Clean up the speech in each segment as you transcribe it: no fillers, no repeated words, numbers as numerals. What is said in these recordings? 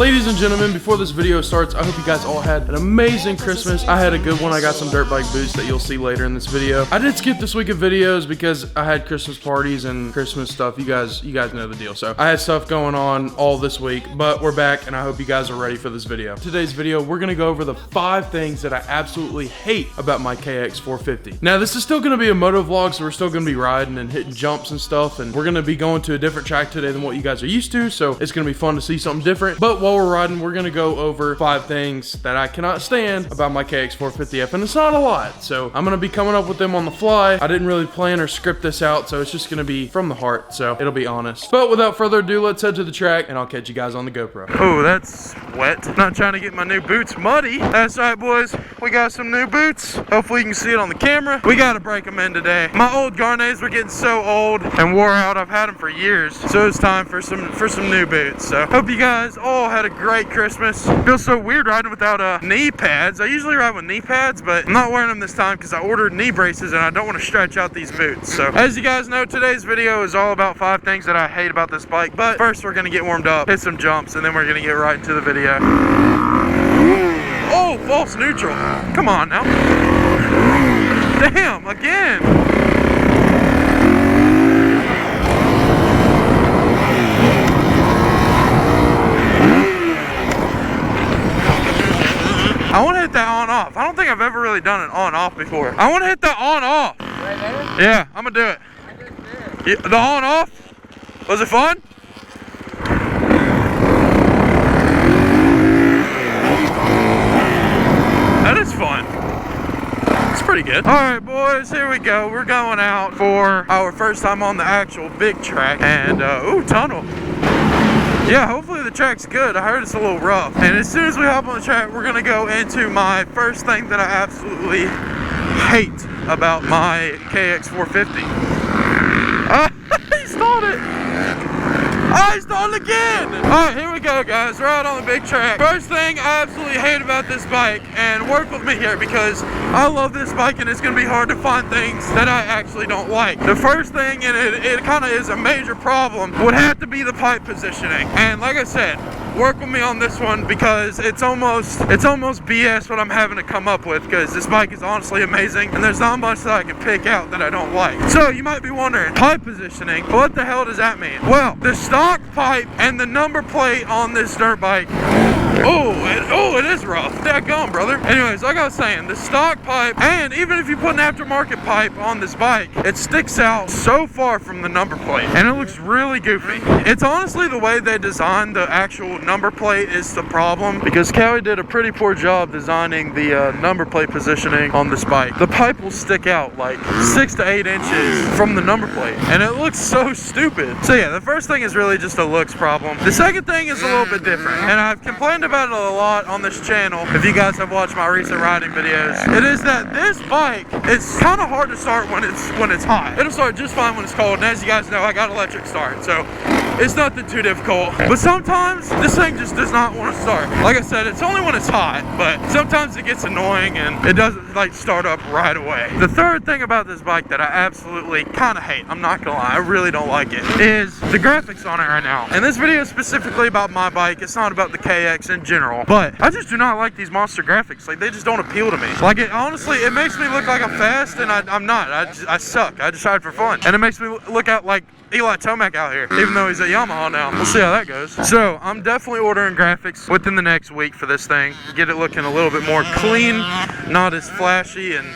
Ladies and gentlemen, before this video starts, I hope you guys all had an amazing Christmas. I had a good one. I got some dirt bike boots that you'll see later in this video. I did skip this week of videos because I had Christmas parties and Christmas stuff. You guys know the deal. So I had stuff going on all this week, but we're back and I hope you guys are ready for this video. Today's video, we're gonna go over the 5 things that I absolutely hate about my KX450. Now this is still gonna be a moto vlog, so we're still gonna be riding and hitting jumps and stuff, and we're gonna be going to a different track today than what you guys are used to, so it's gonna be fun to see something different. But while we're riding, we're gonna go over 5 things that I cannot stand about my KX450F, and it's not a lot, so I'm gonna be coming up with them on the fly. I didn't really plan or script this out, so it's just gonna be from the heart, so it'll be honest. But without further ado, let's head to the track and I'll catch you guys on the GoPro. Oh, that's wet. Not trying to get my new boots muddy. That's right, boys, we got some new boots. Hopefully you can see it on the camera. We gotta break them in today. My old Garnets were getting so old and wore out. I've had them for years, so it's time for some new boots. So hope you guys all had a great Christmas. Feels so weird riding without knee pads. I usually ride with knee pads, but I'm not wearing them this time because I ordered knee braces and I don't want to stretch out these boots. So as you guys know, today's video is all about 5 things that I hate about this bike. But first we're gonna get warmed up, hit some jumps, and then we're gonna get right into the video. Oh, false neutral. Come on now. Damn, again. I want to hit that on-off. I don't think I've ever really done an on-off before. I want to hit that on-off. Right there? Yeah, I'm going to do it. I just did. Yeah, the on-off? Was it fun? That is fun. It's pretty good. All right, boys, here we go. We're going out for our first time on the actual big track. And, ooh, tunnel. Yeah, hopefully the track's good. I heard it's a little rough. And as soon as we hop on the track, we're gonna go into my first thing that I absolutely hate about my KX450. He stalled it! I stalled again! Alright, here we go, guys. We're out on the big track. First thing I absolutely hate about this bike, and work with me here because I love this bike and it's gonna be hard to find things that I actually don't like. The first thing, and it kind of is a major problem, would have to be the pipe positioning. And like I said, work with me on this one because it's almost BS what I'm having to come up with, because this bike is honestly amazing and there's not much that I can pick out that I don't like. So you might be wondering, pipe positioning, what the hell does that mean? Well, the stock pipe and the number plate on this dirt bike, it is rough. Daggone, brother. Anyways, like I was saying, the stock pipe, and even if you put an aftermarket pipe on this bike, it sticks out so far from the number plate and it looks really goofy. It's honestly the way they designed the actual number plate is the problem, because Cowie did a pretty poor job designing the number plate positioning on this bike. The pipe will stick out like 6 to 8 inches from the number plate and it looks so stupid. So yeah, the first thing is really just a looks problem. The second thing is a little bit different, and I've complained about it a lot on this channel if you guys have watched my recent riding videos. It is that this bike, it's kind of hard to start when it's hot. It'll start just fine when it's cold, and as you guys know, I got electric start, so it's nothing too difficult. But sometimes this thing just does not want to start. Like I said, it's only when it's hot, but sometimes it gets annoying and it doesn't like start up right away. The third thing about this bike that I absolutely kind of hate, I'm not gonna lie, I really don't like it, is the graphics on it right now. And this video is specifically about my bike. It's not about the KX in general, but I just do not like these monster graphics. Like, they just don't appeal to me. Like, it honestly, it makes me look like I'm fast, and I'm not. I suck. I just ride for fun, and it makes me look out like Eli Tomac out here, even though he's at Yamaha now. We'll see how that goes. So I'm definitely ordering graphics within the next week for this thing. Get it looking a little bit more clean, not as flashy and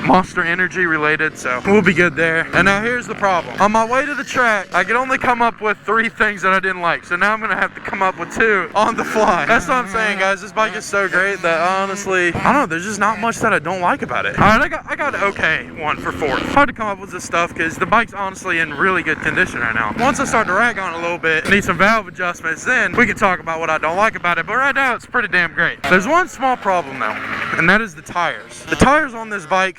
Monster Energy related, so we'll be good there. And now here's the problem. On my way to the track, I could only come up with 3 things that I didn't like, so now I'm gonna have to come up with 2 on the fly. That's what I'm saying, guys. This bike is so great that honestly, I don't know, there's just not much that I don't like about it. Alright, I got an okay one for 4th. Hard to come up with this stuff because the bike's honestly in really good condition right now. Once I start to rag on it a little bit, need some valve adjustments, then we can talk about what I don't like about it, but right now it's pretty damn great. There's one small problem though, and that is the tires. The tires on this bike,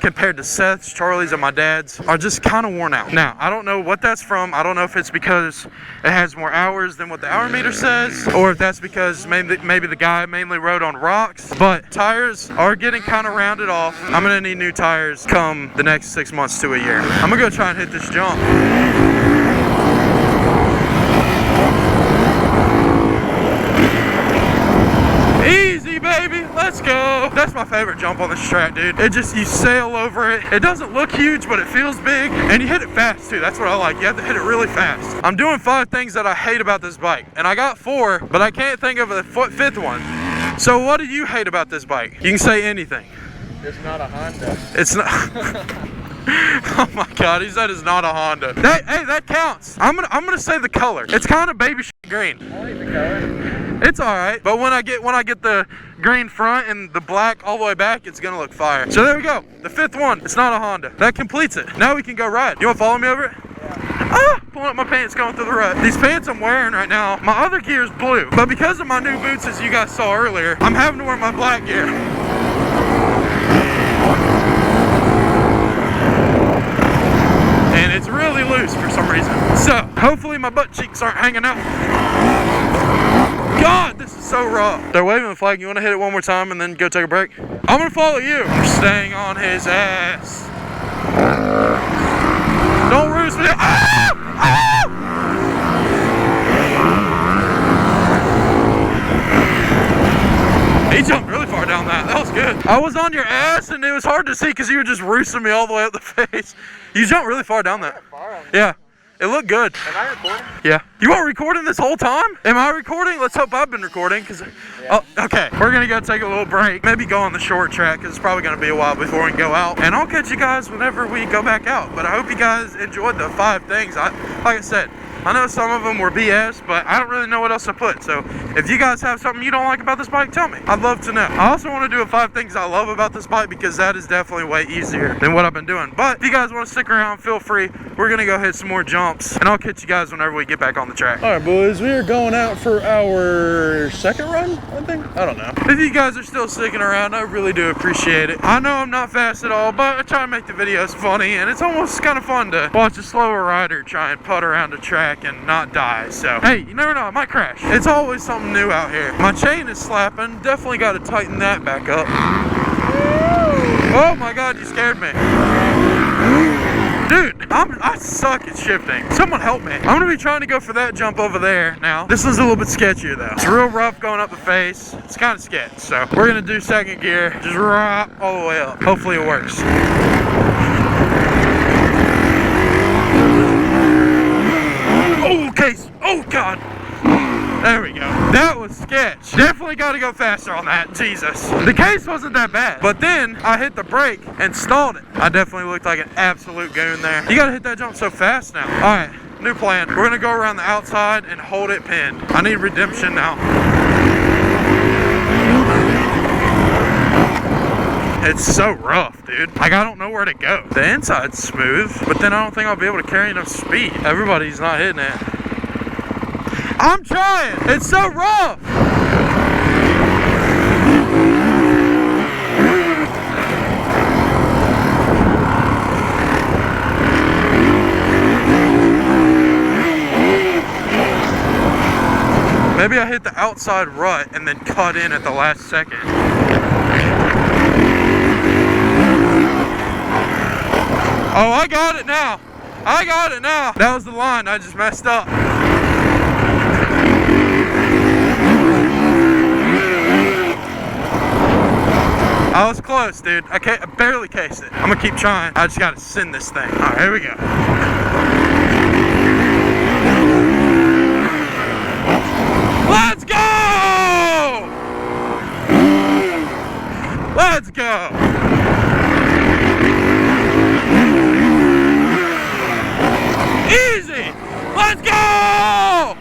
compared to Seth's, Charlie's, and my dad's, are just kind of worn out. Now, I don't know what that's from. I don't know if it's because it has more hours than what the hour meter says, or if that's because maybe the guy mainly rode on rocks, but tires are getting kind of rounded off. I'm gonna need new tires come the next 6 months to a year. I'm gonna go try and hit this jump. Easy, baby. Let's go. That's my favorite jump on this track, dude. It just, you sail over it. It doesn't look huge, but it feels big. And you hit it fast, too. That's what I like. You have to hit it really fast. I'm doing 5 things that I hate about this bike. And I got 4, but I can't think of the 5th one. So what do you hate about this bike? You can say anything. It's not a Honda. It's not. Oh my God, he said it's not a Honda. Hey, that counts. I'm gonna say the color. It's kind of baby shit green. I like the color. It's all right, but when I get the green front and the black all the way back, it's gonna look fire. So there we go. The 5th one. It's not a Honda. That completes it. Now we can go ride. You wanna follow me over it? Ah, pulling up my pants, going through the rut. These pants I'm wearing right now, my other gear is blue, but because of my new boots, as you guys saw earlier, I'm having to wear my black gear. And it's really loose for some reason. So, hopefully my butt cheeks aren't hanging out. God, this is so rough. They're waving the flag. You want to hit it one more time and then go take a break? I'm going to follow you. We're staying on his ass. Don't roost me. Ah! Ah! He jumped really far down that. That was good. I was on your ass and it was hard to see because you were just roosting me all the way up the face. You jumped really far down that. Yeah. It looked good. Am I recording? Yeah. You are recording this whole time? Am I recording? Let's hope I've been recording. Oh, okay. We're going to go take a little break. Maybe go on the short track because it's probably going to be a while before we can go out. And I'll catch you guys whenever we go back out. But I hope you guys enjoyed the 5 things. Like I said, I know some of them were BS, but I don't really know what else to put. So if you guys have something you don't like about this bike, tell me. I'd love to know. I also want to do a 5 things I love about this bike because that is definitely way easier than what I've been doing. But if you guys want to stick around, feel free. We're going to go hit some more jumps and I'll catch you guys whenever we get back on the track. All right, boys, we are going out for our 2nd run, I think. I don't know. If you guys are still sticking around, I really do appreciate it. I know I'm not fast at all, but I try to make the videos funny and it's almost kind of fun to watch a slower rider try and putt around a track and not die. So hey, you never know, I might crash. It's always something new out here. My chain is slapping. Definitely got to tighten that back up. Oh my God, you scared me. Dude, I suck at shifting. Someone help me. I'm gonna be trying to go for that jump over there now. This one's a little bit sketchier though. It's real rough going up the face. It's kind of sketch. So we're gonna do 2nd gear, just rock all the way up. Hopefully it works. Oh, case. Oh God. There we go. That was sketch. Definitely got to go faster on that. Jesus. The case wasn't that bad. But then I hit the brake and stalled it. I definitely looked like an absolute goon there. You got to hit that jump so fast now. All right. New plan. We're going to go around the outside and hold it pinned. I need redemption now. It's so rough, dude. Like, I don't know where to go. The inside's smooth, but then I don't think I'll be able to carry enough speed. Everybody's not hitting it. I'm trying. It's so rough. Maybe I hit the outside rut and then cut in at the last second. Oh, I got it now. I got it now. That was the line. I just messed up. I was close, dude. I barely cased it. I'm gonna keep trying. I just gotta send this thing. All right, here we go. Let's go! Let's go! Easy! Let's go!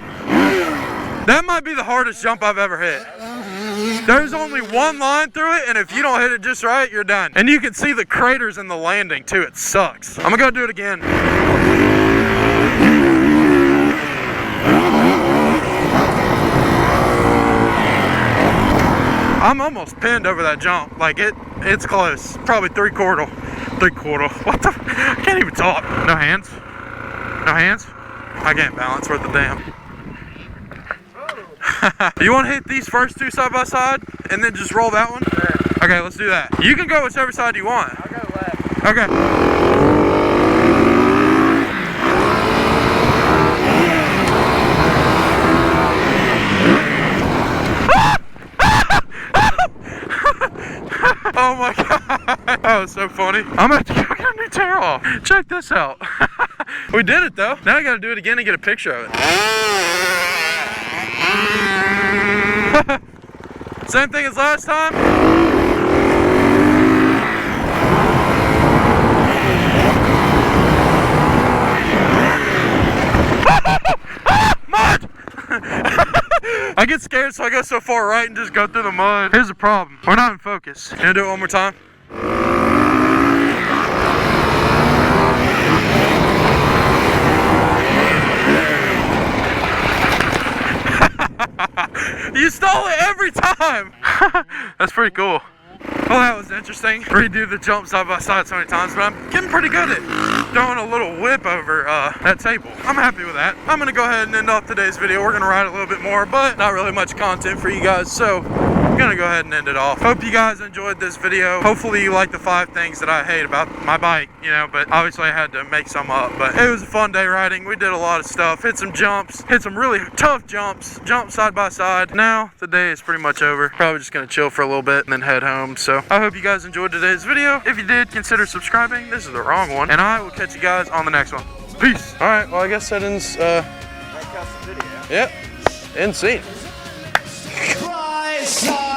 That might be the hardest jump I've ever hit. There's only one line through it, and if you don't hit it just right, you're done. And you can see the craters in the landing too. It sucks. I'm gonna go do it again. I'm almost pinned over that jump. Like it's close. Probably three quarter. What the? I can't even talk. No hands. No hands. I can't balance worth the damn. You want to hit these first 2 side by side and then just roll that one? Sure. Okay, let's do that. You can go whichever side you want. I'll go left. Okay. That was so funny. I'm gonna have to go get a new tear off. Check this out. We did it though. Now I gotta do it again and get a picture of it. Same thing as last time. Mud! I get scared, so I go so far right and just go through the mud. Here's the problem. We're not in focus. Can I do it one more time? You stole it every time! That's pretty cool. Well, that was interesting. Redo the jump side by side so many times, but I'm getting pretty good at throwing a little whip over that table. I'm happy with that. I'm gonna go ahead and end off today's video. We're gonna ride a little bit more, but not really much content for you guys, so I'm gonna go ahead and end it off. Hope you guys enjoyed this video. Hopefully you like the 5 things that I hate about my bike, you know, but obviously I had to make some up. But it was a fun day riding. We did a lot of stuff, hit some jumps, hit some really tough jumps, jumped side by side. Now the day is pretty much over. Probably just gonna chill for a little bit and then head home. So I hope you guys enjoyed today's video. If you did, consider subscribing. This is the wrong one, and I will catch you guys on the next one. Peace. All right, well, I guess that ends yep, end scene. Side.